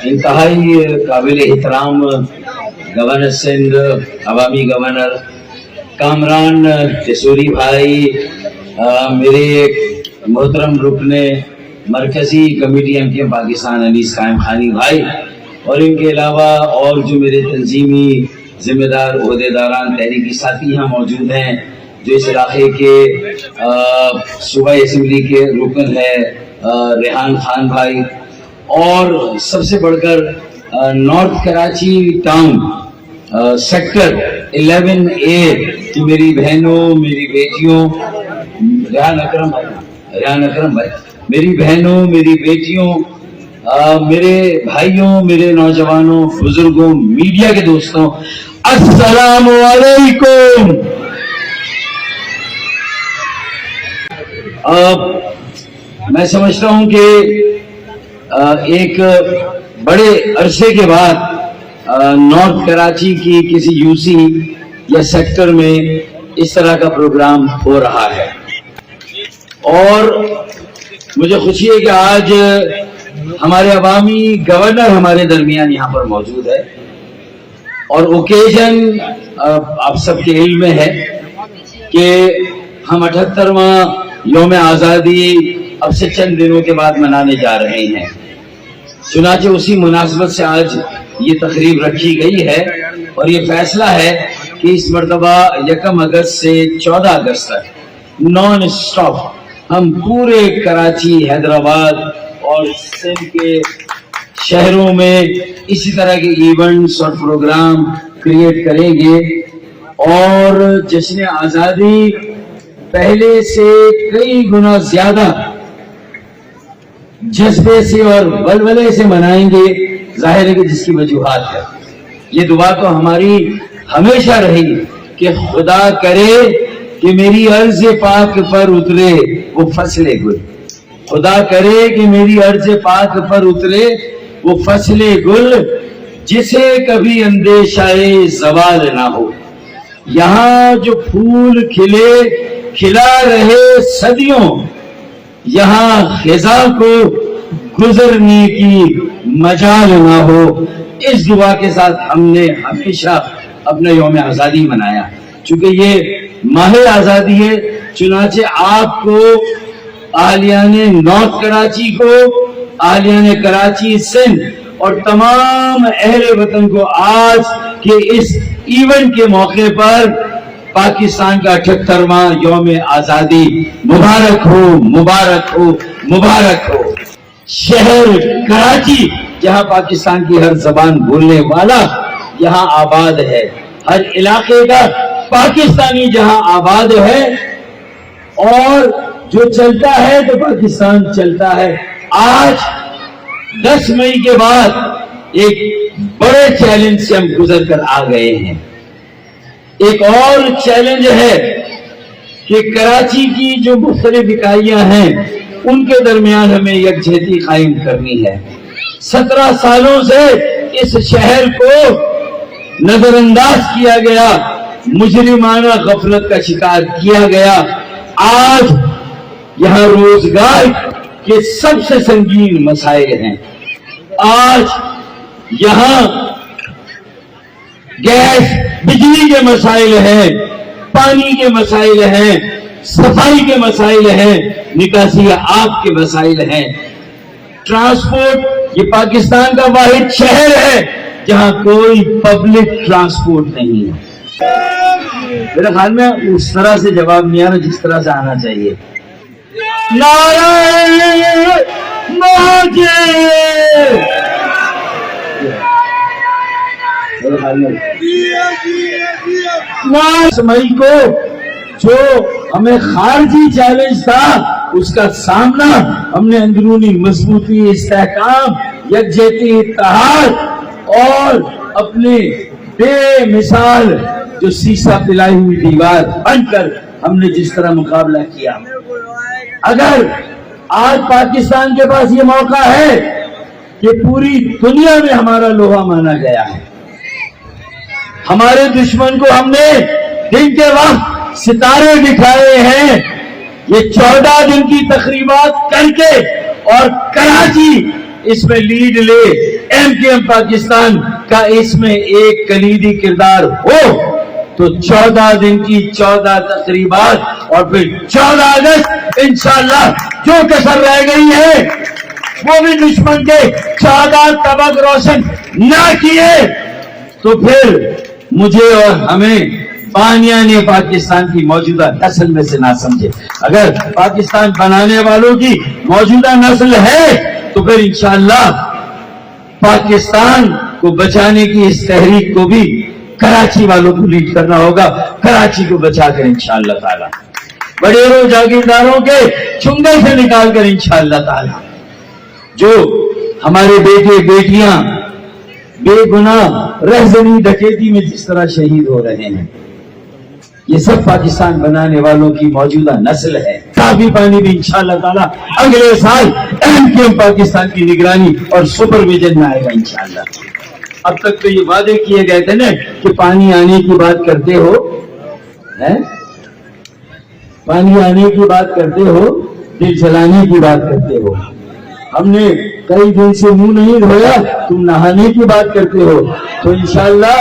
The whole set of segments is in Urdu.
انتہائی قابل احترام گورنر سندھ، عوامی گورنر کامران جسوری بھائی، میرے محترم رکن مرکزی کمیٹی ایم کیو پاکستان انیس قائم خانی بھائی، اور ان کے علاوہ اور جو میرے تنظیمی ذمہ دار عہدیداران تحریکی ساتھی یہاں موجود ہیں، جو اس علاقے کے صوبائی اسمبلی کے رکن ہے ریحان خان بھائی، اور سب سے بڑھ کر north Karachi town sector 11A کی میری بہنوں، میری بیٹیوں، ریحان اکرم بھائی، میری بہنوں، میری بیٹیوں، میرے بھائیوں، میرے نوجوانوں، بزرگوں، میڈیا کے دوستوں، السلام علیکم۔ میں سمجھتا ہوں کہ ایک بڑے عرصے کے بعد نارتھ کراچی کی کسی یوسی یا سیکٹر میں اس طرح کا پروگرام ہو رہا ہے، اور مجھے خوشی ہے کہ آج ہمارے عوامی گورنر ہمارے درمیان یہاں پر موجود ہے، اور اوکیزن آپ سب کے علم میں ہے کہ ہم 78واں یوم آزادی اب سے چند دنوں کے بعد منانے جا رہے ہیں۔ چنانچہ اسی مناسبت سے آج یہ تقریب رکھی گئی ہے، اور یہ فیصلہ ہے کہ اس مرتبہ 1 اگست سے 14 اگست تک نان اسٹاپ ہم پورے کراچی، حیدرآباد اور سندھ کے شہروں میں اسی طرح کے ایونٹس اور پروگرام کریٹ کریں گے، اور جشن آزادی پہلے سے کئی گنا زیادہ جذبے سے اور ولولے سے منائیں گے۔ ظاہر ہے کہ جس کی وجوہات ہے، یہ دعا تو ہماری ہمیشہ رہے گی کہ خدا کرے کہ میری عرض پاک پر اترے وہ فصل گل، خدا کرے کہ میری عرض پاک پر اترے وہ فصل گل، جسے کبھی اندیشہ زوال نہ ہو۔ یہاں جو پھول کھلے کھلا رہے صدیوں، یہاں خزاں کو گزرنے کی مجال نہ ہو۔ اس دعا کے ساتھ ہم نے ہمیشہ اپنا یوم آزادی منایا۔ چونکہ یہ ماہ آزادی ہے، چنانچہ آپ کو، اہلیان نارتھ کراچی کو، اہلیان کراچی سندھ اور تمام اہل وطن کو آج کے اس ایونٹ کے موقع پر پاکستان کا 78واں یوم آزادی مبارک ہو، مبارک ہو، مبارک ہو۔ شہر کراچی، جہاں پاکستان کی ہر زبان بولنے والا یہاں آباد ہے، ہر علاقے کا پاکستانی جہاں آباد ہے، اور جو چلتا ہے تو پاکستان چلتا ہے۔ آج 10 مئی کے بعد ایک بڑے چیلنج سے ہم گزر کر آ گئے ہیں۔ ایک اور چیلنج ہے کہ کراچی کی جو مختلف اکائیاں ہیں ان کے درمیان ہمیں یکجہتی قائم کرنی ہے۔ 17 سالوں سے اس شہر کو نظر انداز کیا گیا، مجرمانہ غفلت کا شکار کیا گیا۔ آج یہاں روزگار کے سب سے سنگین مسائل ہیں، آج یہاں گیس بجلی کے مسائل ہیں، پانی کے مسائل ہیں، صفائی کے مسائل ہیں، نکاسی آب کے مسائل ہیں، ٹرانسپورٹ۔ یہ پاکستان کا واحد شہر ہے جہاں کوئی پبلک ٹرانسپورٹ نہیں ہے۔ میرے خیال میں اس طرح سے جواب نہیں آ رہا جس طرح سے آنا چاہیے۔ نعرہ موجود 9 مئی کو جو ہمیں خارجی چیلنج تھا، اس کا سامنا ہم نے اندرونی مضبوطی، استحکام، یکجہتی، اتحاد اور اپنے بے مثال جو سیسا پلائی ہوئی دیوار بن کر ہم نے جس طرح مقابلہ کیا۔ اگر آج پاکستان کے پاس یہ موقع ہے کہ پوری دنیا میں ہمارا لوہا مانا گیا ہے، ہمارے دشمن کو ہم نے دن کے وقت ستارے دکھائے ہیں، یہ 14 دن کی تقریبات کر کے اور کراچی اس میں لیڈ لے, MKM پاکستان کا اس میں ایک کلیدی کردار ہو, تو 14 دن کی 14 تقریبات اور پھر 14 اگست انشاءاللہ جو کسر رہ گئی ہے وہ بھی دشمن کے 14 طبق روشن نہ کیے تو پھر مجھے اور ہمیں بانیان پاکستان کی موجودہ نسل میں سے نہ سمجھے. اگر پاکستان بنانے والوں کی موجودہ نسل ہے تو پھر انشاءاللہ پاکستان کو بچانے کی اس تحریک کو بھی کراچی والوں کو لیڈ کرنا ہوگا, کراچی کو بچا کر انشاءاللہ تعالی بڑیروں جاگیرداروں کے چنگل سے نکال کر انشاءاللہ تعالی جو ہمارے بیٹے بیٹیاں بے گناہ رہزنی ڈکیتی میں جس طرح شہید ہو رہے ہیں, یہ سب پاکستان بنانے والوں کی موجودہ نسل ہے. کافی پانی بھی انشاءاللہ تعالی اگلے سال MKM پاکستان کی نگرانی اور سپرویژن میں آئے گا انشاءاللہ. اب تک تو یہ وعدے کیے گئے تھے نا کہ پانی آنے کی بات کرتے ہو, پانی آنے کی بات کرتے ہو, دل جلانے کی بات کرتے ہو. ہم نے کئی دن سے منہ نہیں دھویا, تم نہانے کی بات کرتے ہو. تو انشاءاللہ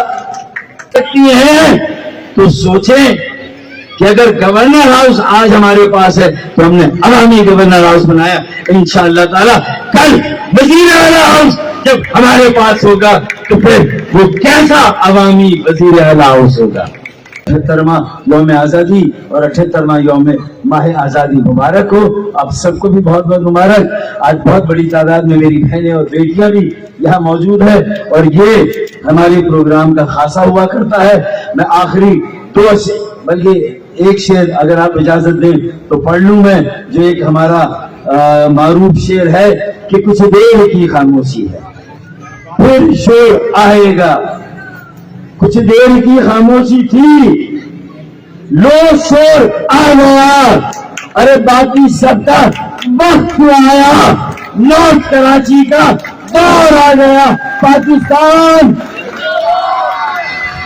سکتی ہیں تو سوچیں کہ اگر گورنر ہاؤس آج ہمارے پاس ہے تو ہم نے عوامی گورنر ہاؤس بنایا, انشاءاللہ تعالی کل وزیر اعلیٰ ہاؤس جب ہمارے پاس ہوگا تو پھر وہ کیسا عوامی وزیر اعلیٰ ہاؤس ہوگا. 78واں یوم آزادی اور 78واں یوم ماہ آزادی مبارک ہو. آپ سب کو بھی بہت بہت مبارک. آج بہت بڑی تعداد میں میری بہنیں اور بیٹیاں بھی یہاں موجود ہے اور یہ ہمارے پروگرام کا خاصہ ہوا کرتا ہے. میں آخری 2 بلکہ ایک شعر اگر آپ اجازت دیں تو پڑھ لوں میں, جو ایک ہمارا معروف شعر ہے کہ کچھ دیر کی خاموشی ہے پھر شور آئے گا. کچھ دیر کی خاموشی تھی, لو شور آ گیا, ارے باقی سب کا وقت آیا, نارتھ کراچی کا دور آ گیا. پاکستان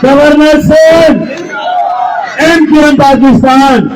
گورنر صاحب MKM پاکستان